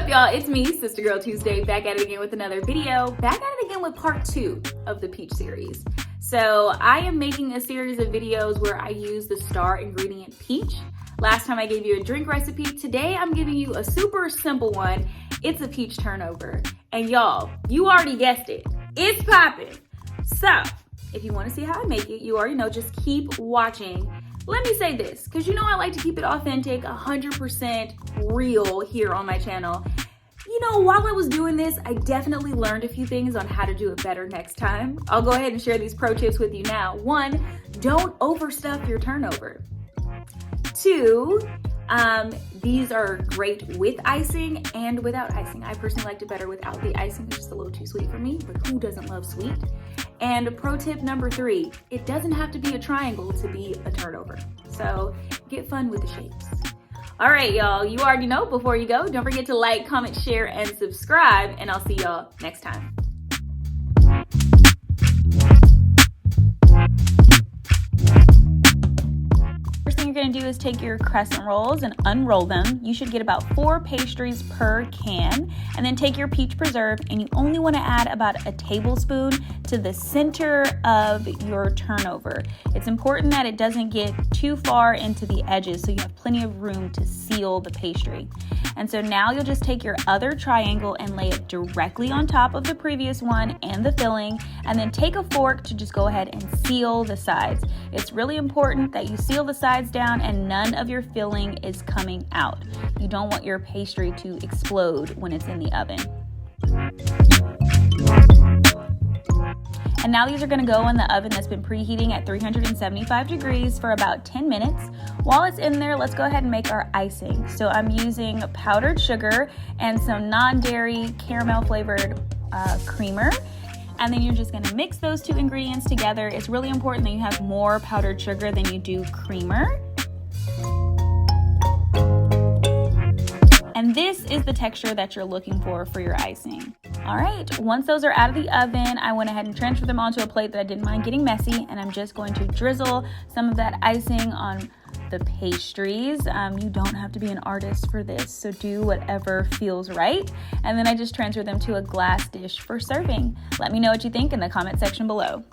up, y'all? It's me, Sister Girl Tuesday, back at it again with another video. Back at it again with part 2 of the peach series. So I am making a series of videos where I use the star ingredient peach. Last time I gave you a drink recipe. Today I'm giving you a super simple one. It's a peach turnover. And y'all, you already guessed it. It's poppin'. So if you want to see how I make it, you already know, just keep watching. Let me say this, because you know I like to keep it authentic, 100% real here on my channel. You know, while I was doing this, I definitely learned a few things on how to do it better next time. I'll go ahead and share these pro tips with you now. 1, don't overstuff your turnover. 2, these are great with icing and without icing. I personally liked it better without the icing. It's just a little too sweet for me, but who doesn't love sweet? And pro tip number 3, it doesn't have to be a triangle to be a turnover. So get fun with the shapes. All right, y'all, you already know. Before you go, don't forget to like, comment, share, and subscribe, and I'll see y'all next time. First thing you're gonna do is take your crescent rolls and unroll them. You should get about 4 pastries per can, and then take your peach preserve, and you only wanna add about a tablespoon to the center of your turnover. It's important that it doesn't get too far into the edges so you have plenty of room to seal the pastry. And so now you'll just take your other triangle and lay it directly on top of the previous one and the filling, and then take a fork to just go ahead and seal the sides. It's really important that you seal the sides down and none of your filling is coming out. You don't want your pastry to explode when it's in the oven. And now these are gonna go in the oven that's been preheating at 375 degrees for about 10 minutes. While it's in there, let's go ahead and make our icing. So I'm using powdered sugar and some non-dairy caramel flavored creamer. And then you're just gonna mix those 2 ingredients together. It's really important that you have more powdered sugar than you do creamer. And this is the texture that you're looking for your icing. All right, once those are out of the oven, I went ahead and transferred them onto a plate that I didn't mind getting messy, and I'm just going to drizzle some of that icing on the pastries. You don't have to be an artist for this, so do whatever feels right. And then I just transfer them to a glass dish for serving. Let me know what you think in the comment section below.